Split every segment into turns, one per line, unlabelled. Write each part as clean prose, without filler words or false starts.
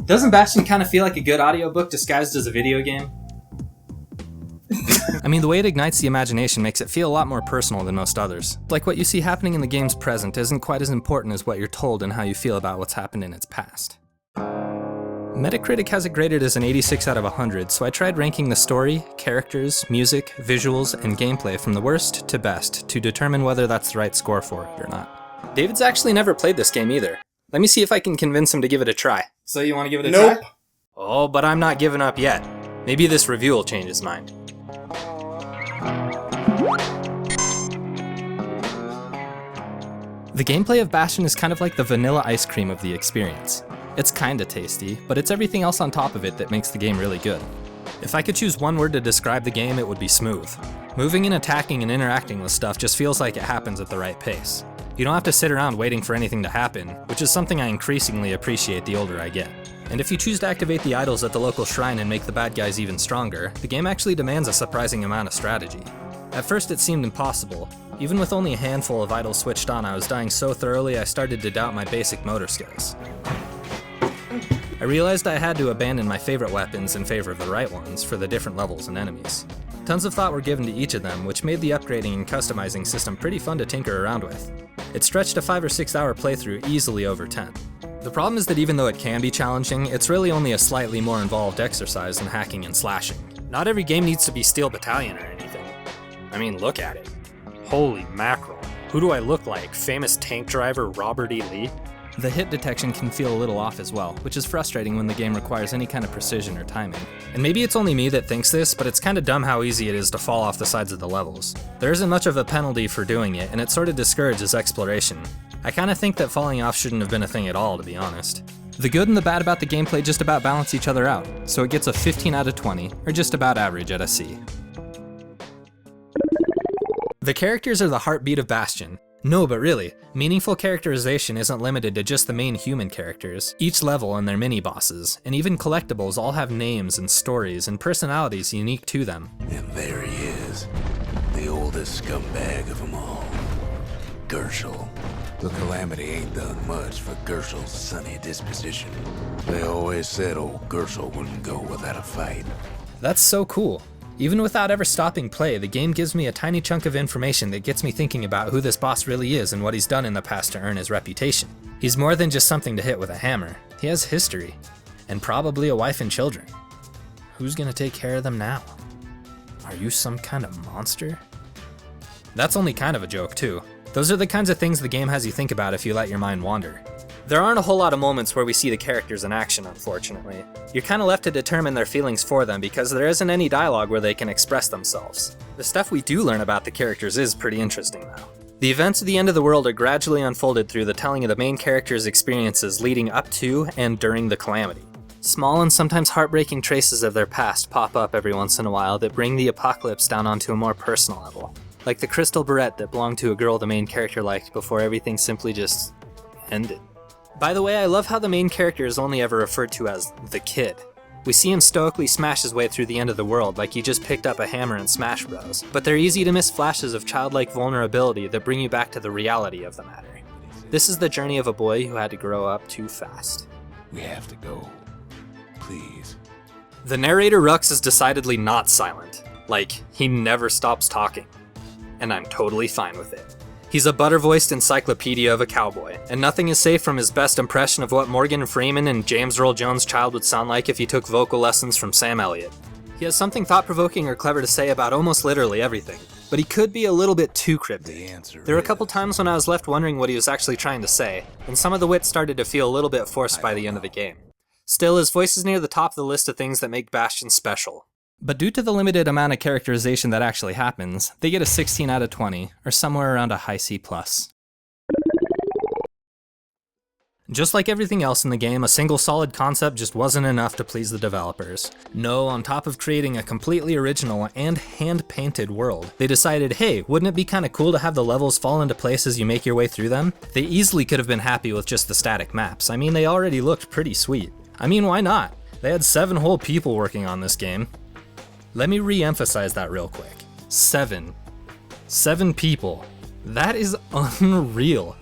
Doesn't Bastion kind of feel like a good audiobook disguised as a video game?
I mean, the way it ignites the imagination makes it feel a lot more personal than most others. Like what you see happening in the game's present isn't quite as important as what you're told and how you feel about what's happened in its past. Metacritic has it graded as an 86 out of 100, so I tried ranking the story, characters, music, visuals, and gameplay from the worst to best to determine whether that's the right score for it or not. David's actually never played this game either. Let me see if I can convince him to give it a try.
So you want to give it a
Nope.
try?
Oh, but I'm not giving up yet. Maybe this review will change his mind. The gameplay of Bastion is kind of like the vanilla ice cream of the experience. It's kinda tasty, but it's everything else on top of it that makes the game really good. If I could choose one word to describe the game, it would be smooth. Moving and attacking and interacting with stuff just feels like it happens at the right pace. You don't have to sit around waiting for anything to happen, which is something I increasingly appreciate the older I get. And if you choose to activate the idols at the local shrine and make the bad guys even stronger, the game actually demands a surprising amount of strategy. At first it seemed impossible. Even with only a handful of idols switched on, I was dying so thoroughly I started to doubt my basic motor skills. I realized I had to abandon my favorite weapons in favor of the right ones for the different levels and enemies. Tons of thought were given to each of them, which made the upgrading and customizing system pretty fun to tinker around with. It stretched a 5 or 6 hour playthrough easily over 10. The problem is that even though it can be challenging, it's really only a slightly more involved exercise than hacking and slashing. Not every game needs to be Steel Battalion or anything. I mean, look at it. Holy mackerel. Who do I look like? Famous tank driver Robert E. Lee? The hit detection can feel a little off as well, which is frustrating when the game requires any kind of precision or timing. And maybe it's only me that thinks this, but it's kinda dumb how easy it is to fall off the sides of the levels. There isn't much of a penalty for doing it, and it sorta discourages exploration. I kinda think that falling off shouldn't have been a thing at all, to be honest. The good and the bad about the gameplay just about balance each other out, so it gets a 15 out of 20, or just about average at a C. The characters are the heartbeat of Bastion. No, but really, meaningful characterization isn't limited to just the main human characters. Each level and their mini-bosses, and even collectibles all have names and stories and personalities unique to them.
And there he is, the oldest scumbag of them all, Gershel. The Calamity ain't done much for Gershel's sunny disposition. They always said old Gershel wouldn't go without a fight.
That's so cool. Even without ever stopping play, the game gives me a tiny chunk of information that gets me thinking about who this boss really is and what he's done in the past to earn his reputation. He's more than just something to hit with a hammer. He has history, and probably a wife and children. Who's gonna take care of them now? Are you some kind of monster? That's only kind of a joke too. Those are the kinds of things the game has you think about if you let your mind wander. There aren't a whole lot of moments where we see the characters in action, unfortunately. You're kinda left to determine their feelings for them because there isn't any dialogue where they can express themselves. The stuff we do learn about the characters is pretty interesting though. The events of the end of the world are gradually unfolded through the telling of the main character's experiences leading up to and during the calamity. Small and sometimes heartbreaking traces of their past pop up every once in a while that bring the apocalypse down onto a more personal level. Like the crystal barrette that belonged to a girl the main character liked before everything simply just ended. By the way, I love how the main character is only ever referred to as the kid. We see him stoically smash his way through the end of the world like he just picked up a hammer in Smash Bros. But they're easy to miss flashes of childlike vulnerability that bring you back to the reality of the matter. This is the journey of a boy who had to grow up too fast.
We have to go. Please.
The narrator Rux is decidedly not silent. Like, he never stops talking. And I'm totally fine with it. He's a butter-voiced encyclopedia of a cowboy, and nothing is safe from his best impression of what Morgan Freeman and James Earl Jones' child would sound like if he took vocal lessons from Sam Elliott. He has something thought-provoking or clever to say about almost literally everything, but he could be a little bit too cryptic. There were a couple times when I was left wondering what he was actually trying to say, and some of the wit started to feel a little bit forced by the end of the game. Still, his voice is near the top of the list of things that make Bastion special. But due to the limited amount of characterization that actually happens, they get a 16 out of 20, or somewhere around a high C+. Just like everything else in the game, a single solid concept just wasn't enough to please the developers. No, on top of creating a completely original and hand-painted world, they decided, hey, wouldn't it be kinda cool to have the levels fall into place as you make your way through them? They easily could have been happy with just the static maps. I mean, they already looked pretty sweet. I mean, why not? They had 7 whole people working on this game. Let me re-emphasize that real quick. 7. 7 people. That is unreal.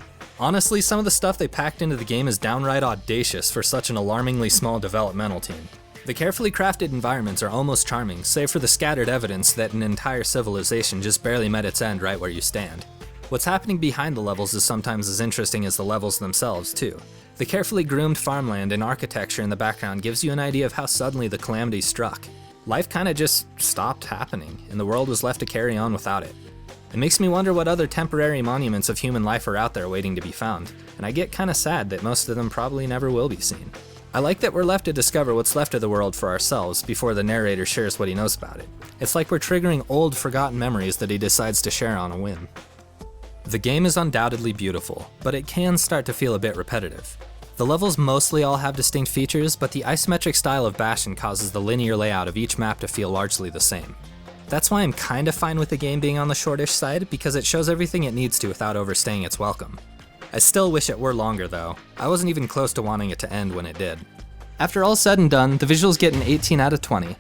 Honestly, some of the stuff they packed into the game is downright audacious for such an alarmingly small developmental team. The carefully crafted environments are almost charming, save for the scattered evidence that an entire civilization just barely met its end right where you stand. What's happening behind the levels is sometimes as interesting as the levels themselves, too. The carefully groomed farmland and architecture in the background gives you an idea of how suddenly the calamity struck. Life kinda just stopped happening, and the world was left to carry on without it. It makes me wonder what other temporary monuments of human life are out there waiting to be found, and I get kinda sad that most of them probably never will be seen. I like that we're left to discover what's left of the world for ourselves before the narrator shares what he knows about it. It's like we're triggering old, forgotten memories that he decides to share on a whim. The game is undoubtedly beautiful, but it can start to feel a bit repetitive. The levels mostly all have distinct features, but the isometric style of Bastion causes the linear layout of each map to feel largely the same. That's why I'm kinda fine with the game being on the shortish side, because it shows everything it needs to without overstaying its welcome. I still wish it were longer though. I wasn't even close to wanting it to end when it did. After all said and done, the visuals get an 18 out of 20.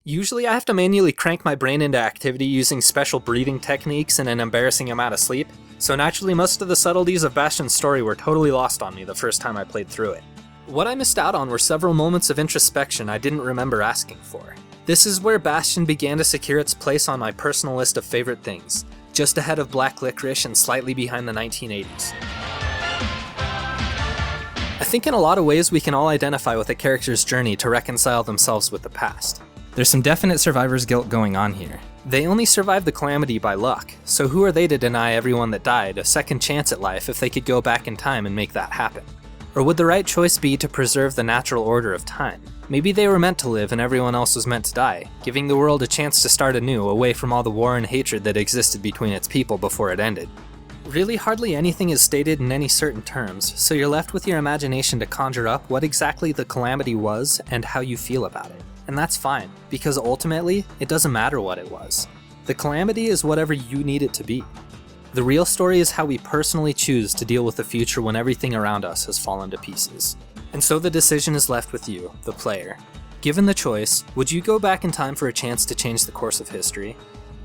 Usually I have to manually crank my brain into activity using special breathing techniques and an embarrassing amount of sleep, so naturally most of the subtleties of Bastion's story were totally lost on me the first time I played through it. What I missed out on were several moments of introspection I didn't remember asking for. This is where Bastion began to secure its place on my personal list of favorite things, just ahead of Black Licorice and slightly behind the 1980s. I think in a lot of ways we can all identify with a character's journey to reconcile themselves with the past. There's some definite survivor's guilt going on here. They only survived the calamity by luck, so who are they to deny everyone that died a second chance at life if they could go back in time and make that happen? Or would the right choice be to preserve the natural order of time? Maybe they were meant to live and everyone else was meant to die, giving the world a chance to start anew away from all the war and hatred that existed between its people before it ended. Really, hardly anything is stated in any certain terms, so you're left with your imagination to conjure up what exactly the calamity was and how you feel about it. And that's fine, because ultimately, it doesn't matter what it was. The calamity is whatever you need it to be. The real story is how we personally choose to deal with the future when everything around us has fallen to pieces. And so the decision is left with you, the player. Given the choice, would you go back in time for a chance to change the course of history?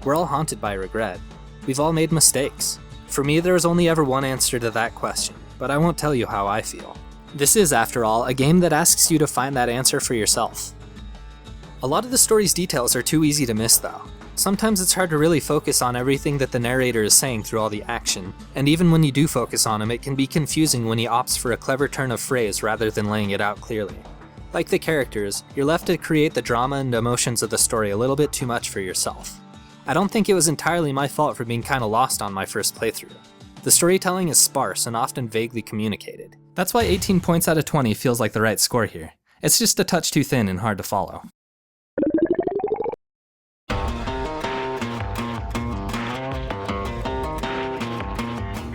We're all haunted by regret. We've all made mistakes. For me, there is only ever one answer to that question, but I won't tell you how I feel. This is, after all, a game that asks you to find that answer for yourself. A lot of the story's details are too easy to miss though. Sometimes it's hard to really focus on everything that the narrator is saying through all the action, and even when you do focus on him, it can be confusing when he opts for a clever turn of phrase rather than laying it out clearly. Like the characters, you're left to create the drama and emotions of the story a little bit too much for yourself. I don't think it was entirely my fault for being kinda lost on my first playthrough. The storytelling is sparse and often vaguely communicated. That's why 18 points out of 20 feels like the right score here. It's just a touch too thin and hard to follow.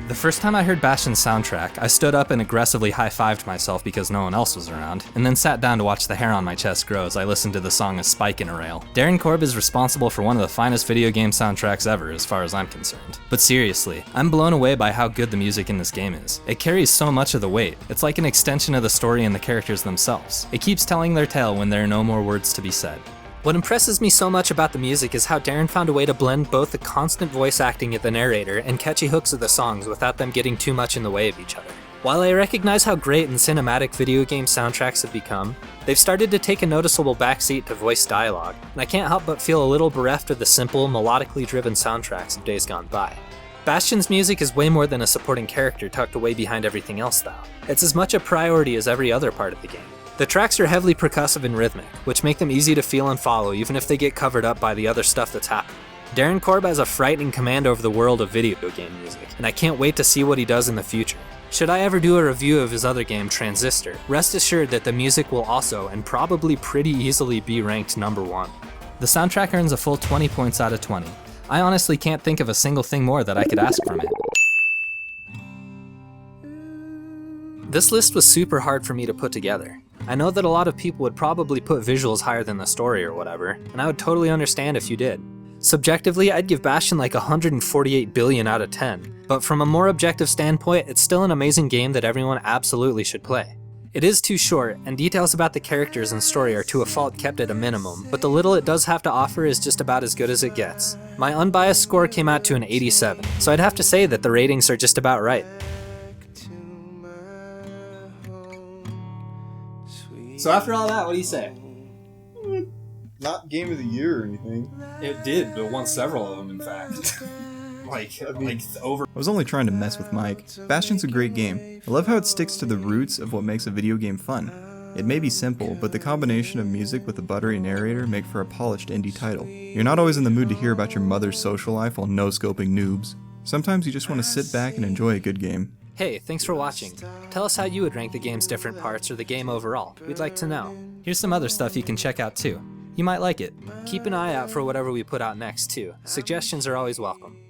The first time I heard Bastion's soundtrack, I stood up and aggressively high-fived myself because no one else was around, and then sat down to watch the hair on my chest grow as I listened to the song A Spike in a Rail. Darren Korb is responsible for one of the finest video game soundtracks ever, as far as I'm concerned. But seriously, I'm blown away by how good the music in this game is. It carries so much of the weight. It's like an extension of the story and the characters themselves. It keeps telling their tale when there are no more words to be said. What impresses me so much about the music is how Darren found a way to blend both the constant voice acting of the narrator and catchy hooks of the songs without them getting too much in the way of each other. While I recognize how great and cinematic video game soundtracks have become, they've started to take a noticeable backseat to voice dialogue, and I can't help but feel a little bereft of the simple, melodically driven soundtracks of days gone by. Bastion's music is way more than a supporting character tucked away behind everything else though. It's as much a priority as every other part of the game. The tracks are heavily percussive and rhythmic, which make them easy to feel and follow even if they get covered up by the other stuff that's happening. Darren Korb has a frightening command over the world of video game music, and I can't wait to see what he does in the future. Should I ever do a review of his other game, Transistor, rest assured that the music will also, and probably pretty easily, be ranked number 1. The soundtrack earns a full 20 points out of 20. I honestly can't think of a single thing more that I could ask from it. This list was super hard for me to put together. I know that a lot of people would probably put visuals higher than the story or whatever, and I would totally understand if you did. Subjectively, I'd give Bastion like 148 billion out of 10, but from a more objective standpoint, it's still an amazing game that everyone absolutely should play. It is too short, and details about the characters and story are to a fault kept at a minimum, but the little it does have to offer is just about as good as it gets. My unbiased score came out to an 87, so I'd have to say that the ratings are just about right.
So after all that, what do you say?
Not game of the year or anything.
It did, but won several of them, in fact. Over.
I was only trying to mess with Mike. Bastion's a great game. I love how it sticks to the roots of what makes a video game fun. It may be simple, but the combination of music with a buttery narrator make for a polished indie title. You're not always in the mood to hear about your mother's social life while no-scoping noobs. Sometimes you just want to sit back and enjoy a good game.
Hey, thanks for watching. Tell us how you would rank the game's different parts or the game overall. We'd like to know. Here's some other stuff you can check out too. You might like it. Keep an eye out for whatever we put out next too. Suggestions are always welcome.